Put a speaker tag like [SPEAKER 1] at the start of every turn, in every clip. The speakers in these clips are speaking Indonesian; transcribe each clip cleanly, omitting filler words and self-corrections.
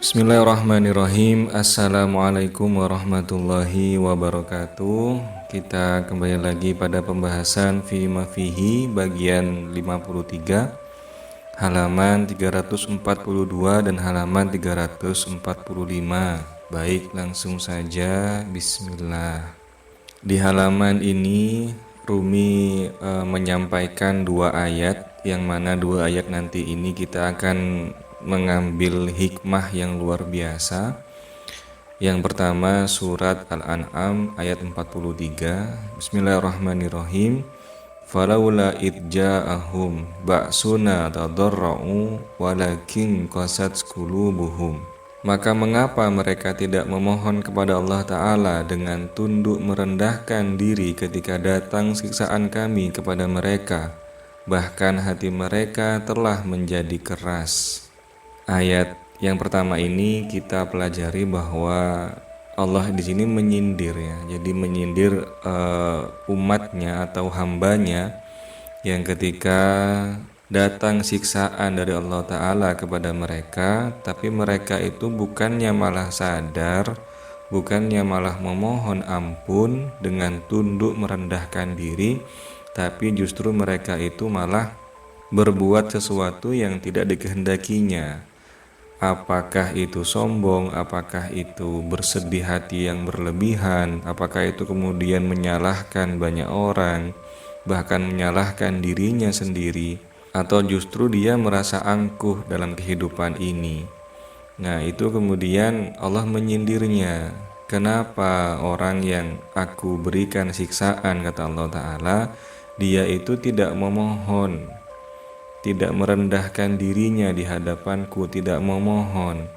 [SPEAKER 1] Bismillahirrahmanirrahim. Assalamualaikum warahmatullahi wabarakatuh. Kita kembali lagi pada pembahasan Fi Ma Fihi bagian 53, halaman 342 dan halaman 345. Baik, langsung saja. Bismillah. Di halaman ini Rumi menyampaikan dua ayat, yang mana dua ayat nanti ini kita akan mengambil hikmah yang luar biasa. Yang pertama surat Al-An'am ayat 43. Bismillahirrahmanirrahim. Falaula idja'ahum ba'suna tadarra'u walakin qasat qulubuhum. Maka mengapa mereka tidak memohon kepada Allah Ta'ala dengan tunduk merendahkan diri ketika datang siksaan kami kepada mereka, bahkan hati mereka telah menjadi keras. Ayat yang pertama ini kita pelajari bahwa Allah di sini menyindir ya. Jadi menyindir umatnya atau hambanya yang ketika datang siksaan dari Allah Ta'ala kepada mereka, tapi mereka itu bukannya malah sadar, bukannya malah memohon ampun dengan tunduk merendahkan diri, tapi justru mereka itu malah berbuat sesuatu yang tidak dikehendakinya. Apakah itu sombong, apakah itu bersedih hati yang berlebihan, apakah itu kemudian menyalahkan banyak orang, bahkan menyalahkan dirinya sendiri, atau justru dia merasa angkuh dalam kehidupan ini. Nah, itu kemudian Allah menyindirnya. Kenapa orang yang aku berikan siksaan, kata Allah Ta'ala, dia itu tidak memohon, tidak merendahkan dirinya di hadapanku, tidak memohon.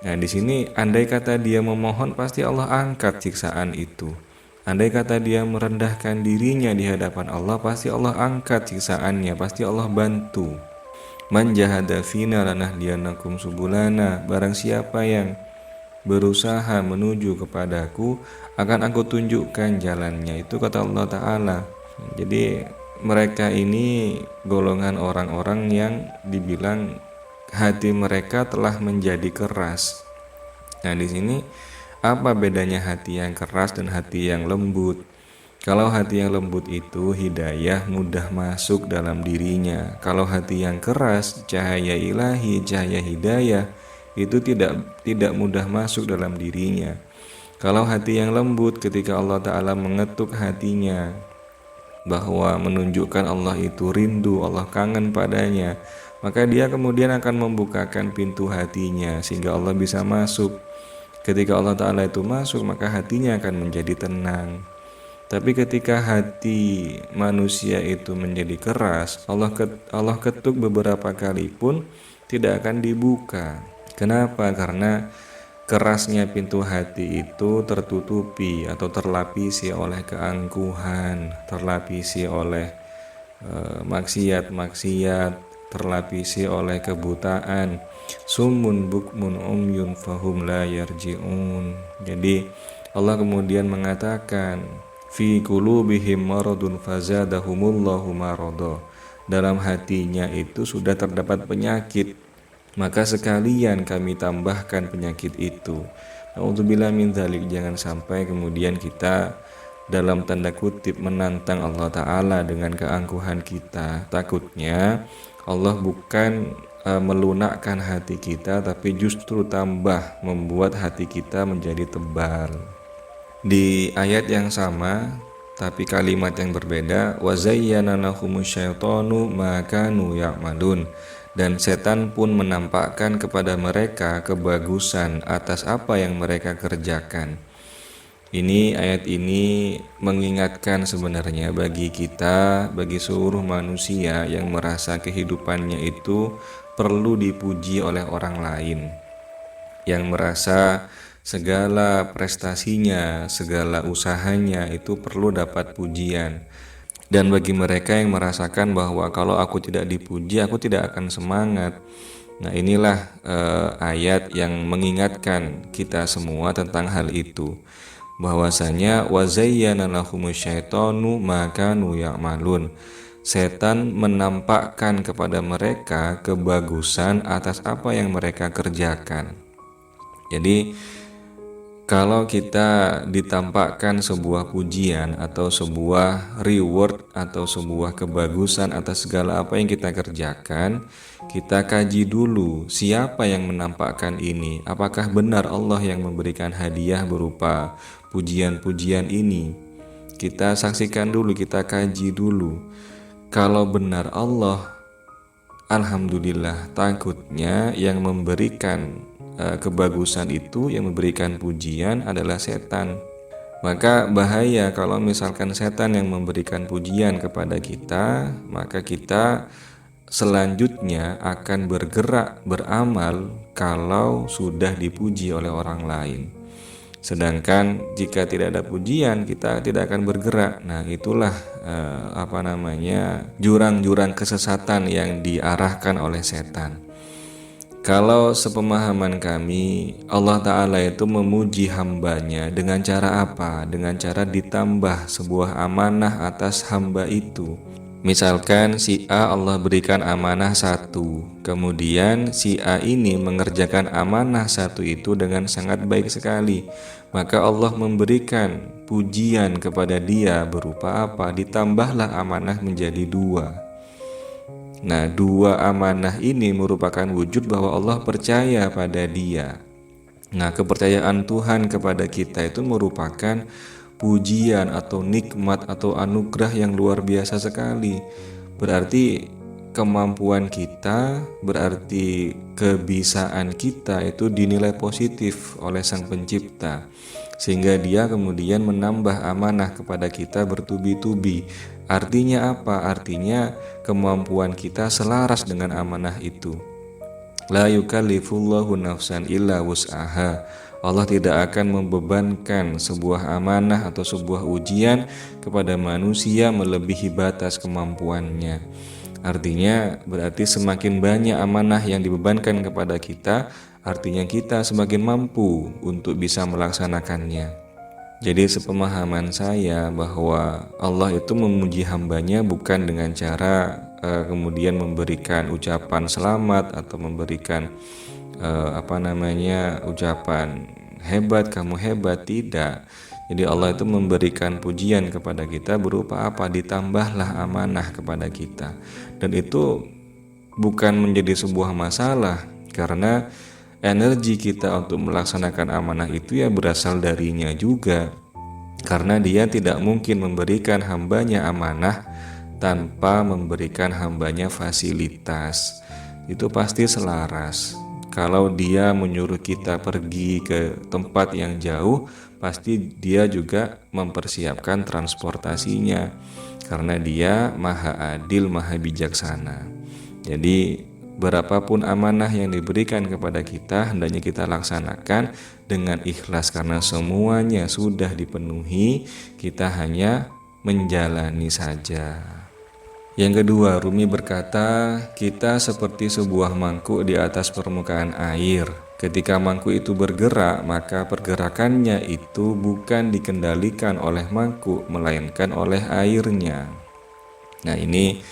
[SPEAKER 1] Nah, di sini andai kata dia memohon, pasti Allah angkat siksaan itu. Andai kata dia merendahkan dirinya di hadapan Allah, pasti Allah angkat siksaannya, pasti Allah bantu. Man jahada fina lanahdiyanakum subulana. Barang siapa yang berusaha menuju kepadaku, akan aku tunjukkan jalannya. Itu kata Allah Ta'ala. Jadi mereka ini golongan orang-orang yang dibilang hati mereka telah menjadi keras. Nah, di sini apa bedanya hati yang keras dan hati yang lembut? Kalau hati yang lembut itu hidayah mudah masuk dalam dirinya. Kalau hati yang keras, cahaya ilahi, cahaya hidayah itu tidak mudah masuk dalam dirinya. Kalau hati yang lembut, ketika Allah Ta'ala mengetuk hatinya bahwa menunjukkan Allah itu rindu, Allah kangen padanya, maka dia kemudian akan membukakan pintu hatinya sehingga Allah bisa masuk. Ketika Allah Ta'ala itu masuk, maka hatinya akan menjadi tenang. Tapi ketika hati manusia itu menjadi keras, Allah ketuk beberapa kali pun tidak akan dibuka. Kenapa? Karena kerasnya pintu hati itu tertutupi atau terlapisi oleh keangkuhan, terlapisi oleh maksiat-maksiat, terlapisi oleh kebutaan. Sumun bukmun umyun fahum la yarji'un. Jadi Allah kemudian mengatakan fi qulubihim maradun fazadahumullahu marada. Dalam hatinya itu sudah terdapat penyakit, maka sekalian kami tambahkan penyakit itu. Na'udzubillah min dzalik. Jangan sampai kemudian kita dalam tanda kutip menantang Allah Ta'ala dengan keangkuhan kita. Takutnya Allah bukan melunakkan hati kita, tapi justru tambah membuat hati kita menjadi tebal. Di ayat yang sama tapi kalimat yang berbeda, wa zayyana lahumus syaitanu ma kanu ya'malun. Dan setan pun menampakkan kepada mereka kebagusan atas apa yang mereka kerjakan. Ini ayat ini mengingatkan sebenarnya bagi kita, bagi seluruh manusia yang merasa kehidupannya itu perlu dipuji oleh orang lain, yang merasa segala prestasinya, segala usahanya itu perlu dapat pujian. Dan bagi mereka yang merasakan bahwa kalau aku tidak dipuji, aku tidak akan semangat. Nah, inilah ayat yang mengingatkan kita semua tentang hal itu. Bahwasanya wazayyana lahumus syaitanu ma kanu ya'malun. Setan menampakkan kepada mereka kebagusan atas apa yang mereka kerjakan. Jadi kalau kita ditampakkan sebuah pujian atau sebuah reward atau sebuah kebagusan atas segala apa yang kita kerjakan, kita kaji dulu siapa yang menampakkan ini. Apakah benar Allah yang memberikan hadiah berupa pujian-pujian ini? Kita saksikan dulu, kita kaji dulu. Kalau benar Allah, alhamdulillah. Takutnya yang memberikan kebagusan itu, yang memberikan pujian adalah setan. Maka bahaya kalau misalkan setan yang memberikan pujian kepada kita, maka kita selanjutnya akan bergerak beramal kalau sudah dipuji oleh orang lain. Sedangkan jika tidak ada pujian, kita tidak akan bergerak. Nah, itulah jurang-jurang kesesatan yang diarahkan oleh setan. Kalau sepemahaman kami, Allah Ta'ala itu memuji hambanya dengan cara apa? Dengan cara ditambah sebuah amanah atas hamba itu. Misalkan si A Allah berikan amanah satu, kemudian si A ini mengerjakan amanah satu itu dengan sangat baik sekali. Maka Allah memberikan pujian kepada dia berupa apa? Ditambahlah amanah menjadi dua. Nah, dua amanah ini merupakan wujud bahwa Allah percaya pada dia. Nah, kepercayaan Tuhan kepada kita itu merupakan pujian atau nikmat atau anugerah yang luar biasa sekali. Berarti kemampuan kita, berarti kebisaan kita itu dinilai positif oleh Sang Pencipta. Sehingga dia kemudian menambah amanah kepada kita bertubi-tubi. Artinya apa? Artinya kemampuan kita selaras dengan amanah itu. La yukallifullahu nafsan illa wus'aha. Allah tidak akan membebankan sebuah amanah atau sebuah ujian kepada manusia melebihi batas kemampuannya. Artinya berarti semakin banyak amanah yang dibebankan kepada kita, artinya kita semakin mampu untuk bisa melaksanakannya. Jadi sepemahaman saya bahwa Allah itu memuji hambanya bukan dengan cara kemudian memberikan ucapan selamat atau memberikan ucapan hebat, kamu hebat, tidak. Jadi Allah itu memberikan pujian kepada kita berupa apa? Ditambahlah amanah kepada kita. Dan itu bukan menjadi sebuah masalah karena energi kita untuk melaksanakan amanah itu ya berasal darinya juga. Karena dia tidak mungkin memberikan hambanya amanah tanpa memberikan hambanya fasilitas. Itu pasti selaras. Kalau dia menyuruh kita pergi ke tempat yang jauh, pasti dia juga mempersiapkan transportasinya. Karena dia maha adil, maha bijaksana. Jadi berapapun amanah yang diberikan kepada kita, hendaknya kita laksanakan dengan ikhlas karena semuanya sudah dipenuhi, kita hanya menjalani saja. Yang kedua, Rumi berkata, kita seperti sebuah mangkuk di atas permukaan air. Ketika mangkuk itu bergerak, maka pergerakannya itu bukan dikendalikan oleh mangkuk, melainkan oleh airnya. Nah, ini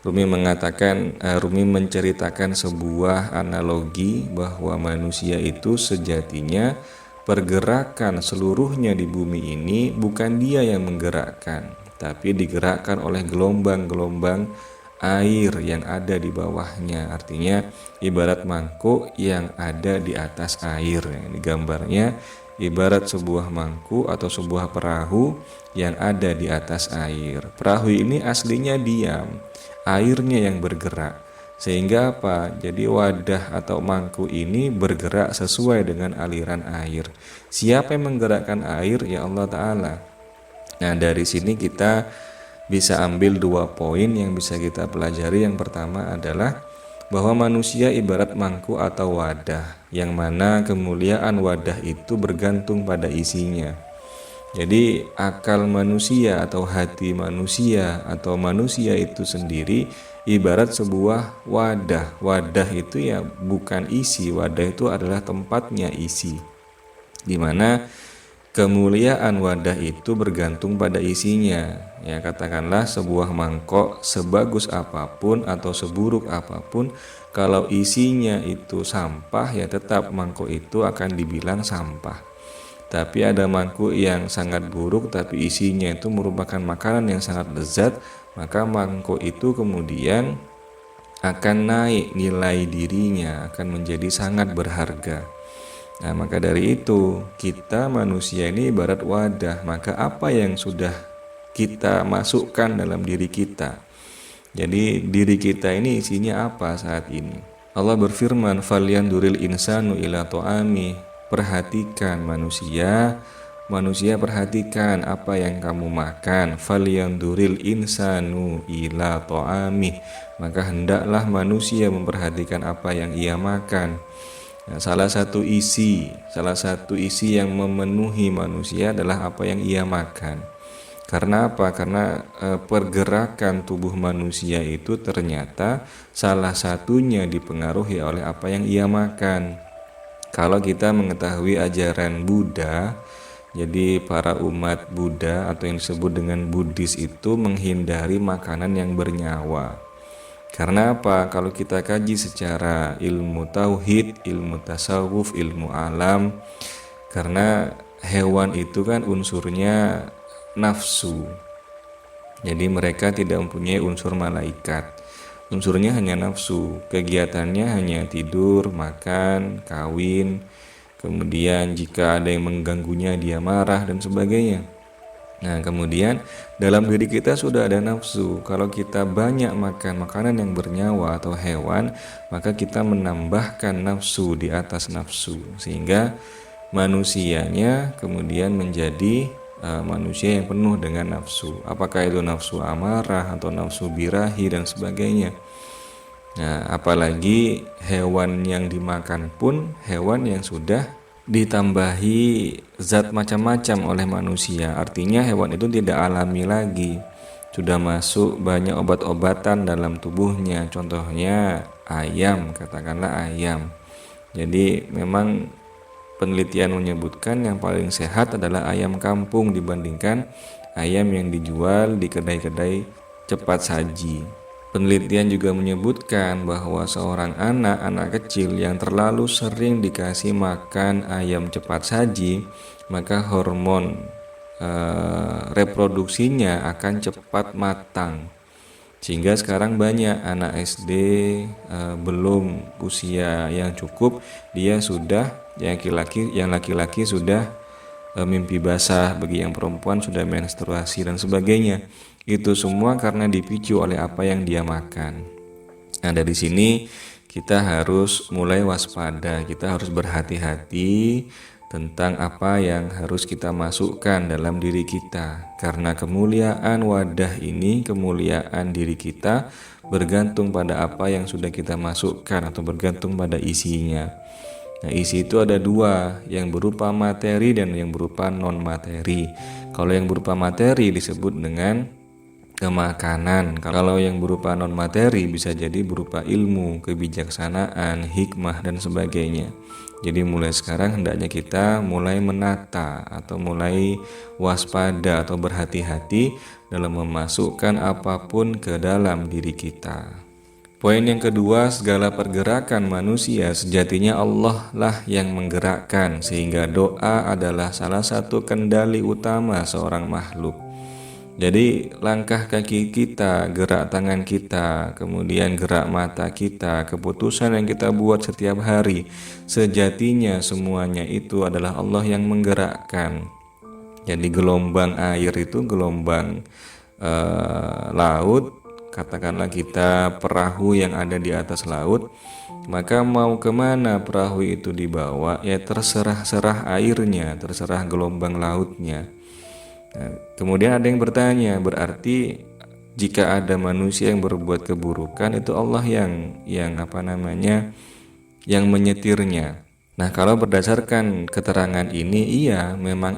[SPEAKER 1] Rumi menceritakan sebuah analogi bahwa manusia itu sejatinya pergerakan seluruhnya di bumi ini bukan dia yang menggerakkan, tapi digerakkan oleh gelombang-gelombang air yang ada di bawahnya. Artinya ibarat mangkuk yang ada di atas air. Ini gambarnya ibarat sebuah mangkuk atau sebuah perahu yang ada di atas air. Perahu ini aslinya diam, airnya yang bergerak. Sehingga apa? Jadi wadah atau mangkuk ini bergerak sesuai dengan aliran air. Siapa yang menggerakkan air? Ya Allah Ta'ala. Nah, dari sini kita bisa ambil 2 poin yang bisa kita pelajari. Yang pertama adalah bahwa manusia ibarat mangkuk atau wadah, yang mana kemuliaan wadah itu bergantung pada isinya. Jadi akal manusia atau hati manusia atau manusia itu sendiri ibarat sebuah wadah. Wadah itu ya bukan isi, wadah itu adalah tempatnya isi. Di mana kemuliaan wadah itu bergantung pada isinya. Ya, katakanlah sebuah mangkok sebagus apapun atau seburuk apapun, kalau isinya itu sampah ya tetap mangkok itu akan dibilang sampah. Tapi ada mangkuk yang sangat buruk tapi isinya itu merupakan makanan yang sangat lezat, maka mangkuk itu kemudian akan naik nilai dirinya, akan menjadi sangat berharga. Nah, maka dari itu kita manusia ini ibarat wadah, maka apa yang sudah kita masukkan dalam diri kita. Jadi diri kita ini isinya apa saat ini? Allah berfirman, "Falyanduril insanu ila ta'ami." Perhatikan manusia, perhatikan apa yang kamu makan. Falyanduril insanu ila ta'ami. Maka hendaklah manusia memperhatikan apa yang ia makan. Nah, salah satu isi yang memenuhi manusia adalah apa yang ia makan. Karena apa? Karena pergerakan tubuh manusia itu ternyata salah satunya dipengaruhi oleh apa yang ia makan. Kalau kita mengetahui ajaran Buddha, jadi para umat Buddha atau yang disebut dengan Buddhis itu menghindari makanan yang bernyawa. Karena apa? Kalau kita kaji secara ilmu tauhid, ilmu tasawuf, ilmu alam, karena hewan itu kan unsurnya nafsu. Jadi mereka tidak mempunyai unsur malaikat. Unsurnya hanya nafsu, kegiatannya hanya tidur, makan, kawin, kemudian jika ada yang mengganggunya dia marah dan sebagainya. Nah, kemudian dalam diri kita sudah ada nafsu. Kalau kita banyak makan makanan yang bernyawa atau hewan, maka kita menambahkan nafsu di atas nafsu, sehingga manusianya kemudian menjadi manusia yang penuh dengan nafsu. Apakah itu nafsu amarah atau nafsu birahi dan sebagainya. Nah, apalagi hewan yang dimakan pun hewan yang sudah ditambahi zat macam-macam oleh manusia. Artinya hewan itu tidak alami lagi. Sudah masuk banyak obat-obatan dalam tubuhnya. Contohnya ayam, katakanlah ayam. Jadi memang penelitian menyebutkan yang paling sehat adalah ayam kampung dibandingkan ayam yang dijual di kedai-kedai cepat saji. Penelitian juga menyebutkan bahwa seorang anak kecil yang terlalu sering dikasih makan ayam cepat saji, maka hormon reproduksinya akan cepat matang. Sehingga sekarang banyak anak SD belum usia yang cukup, dia sudah yang laki-laki sudah mimpi basah, bagi yang perempuan sudah menstruasi dan sebagainya. Itu semua karena dipicu oleh apa yang dia makan. Nah, dari sini kita harus mulai waspada, kita harus berhati-hati tentang apa yang harus kita masukkan dalam diri kita. Karena kemuliaan wadah ini, kemuliaan diri kita bergantung pada apa yang sudah kita masukkan atau bergantung pada isinya. Nah, isi itu ada dua, yang berupa materi dan yang berupa non-materi. Kalau yang berupa materi disebut dengan kemakanan. Kalau yang berupa non-materi bisa jadi berupa ilmu, kebijaksanaan, hikmah dan sebagainya. Jadi mulai sekarang hendaknya kita mulai menata atau mulai waspada atau berhati-hati dalam memasukkan apapun ke dalam diri kita. Poin yang kedua, segala pergerakan manusia sejatinya Allah lah yang menggerakkan, sehingga doa adalah salah satu kendali utama seorang makhluk. Jadi langkah kaki kita, gerak tangan kita, kemudian gerak mata kita, keputusan yang kita buat setiap hari, sejatinya semuanya itu adalah Allah yang menggerakkan. Jadi gelombang air itu gelombang laut, katakanlah kita perahu yang ada di atas laut, maka mau kemana perahu itu dibawa, ya terserah airnya, terserah gelombang lautnya. Nah, kemudian ada yang bertanya, berarti jika ada manusia yang berbuat keburukan itu Allah yang menyetirnya. Nah, kalau berdasarkan keterangan ini, iya, memang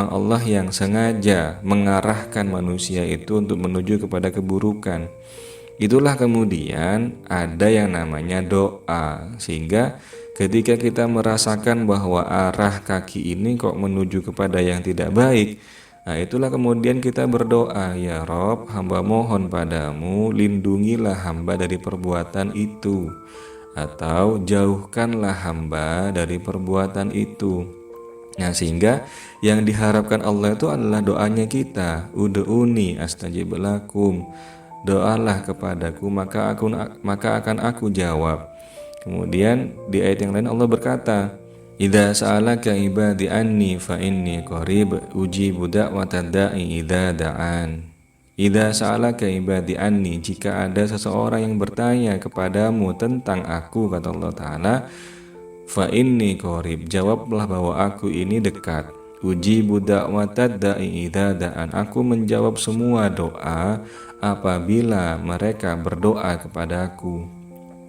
[SPEAKER 1] Allah yang sengaja mengarahkan manusia itu untuk menuju kepada keburukan. Itulah kemudian ada yang namanya doa, sehingga ketika kita merasakan bahwa arah kaki ini kok menuju kepada yang tidak baik, nah itulah kemudian kita berdoa, ya Rob, hamba mohon padamu, lindungilah hamba dari perbuatan itu, atau jauhkanlah hamba dari perbuatan itu. Nah, sehingga yang diharapkan Allah itu adalah doanya kita, ud'uni astajib lakum, doalah kepadaku maka akan aku jawab. Kemudian di ayat yang lain Allah berkata, idza sa'alaka ibadi anni fa inni qarib ujibu da'watad da'i idza da'an. Idza sa'alaka ibadi anni, jika ada seseorang yang bertanya kepadamu tentang aku, kata Allah Ta'ala, fa inni qarib, jawablah bahwa aku ini dekat. Ujibu da'watad da'i idza da'an, aku menjawab semua doa apabila mereka berdoa kepadaku.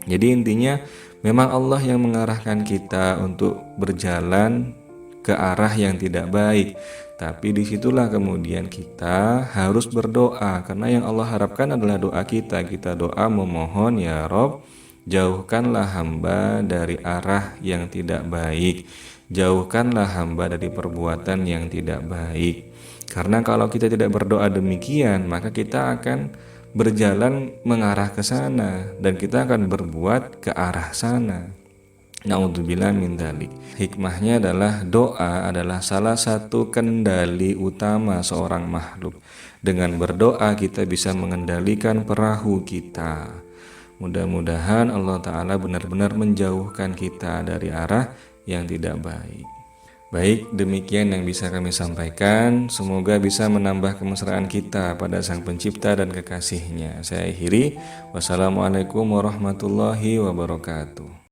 [SPEAKER 1] Jadi intinya memang Allah yang mengarahkan kita untuk berjalan ke arah yang tidak baik. Tapi disitulah kemudian kita harus berdoa, karena yang Allah harapkan adalah doa kita. Kita doa memohon, ya Rob, jauhkanlah hamba dari arah yang tidak baik. Jauhkanlah hamba dari perbuatan yang tidak baik. Karena kalau kita tidak berdoa demikian, maka kita akan berjalan mengarah ke sana dan kita akan berbuat ke arah sana. Naudzubillah min dzalik. Hikmahnya adalah doa adalah salah satu kendali utama seorang makhluk. Dengan berdoa kita bisa mengendalikan perahu kita. Mudah-mudahan Allah Ta'ala benar-benar menjauhkan kita dari arah yang tidak baik. Baik, demikian yang bisa kami sampaikan. Semoga bisa menambah kemesraan kita pada Sang Pencipta dan kekasihnya. Saya akhiri. Wassalamualaikum warahmatullahi wabarakatuh.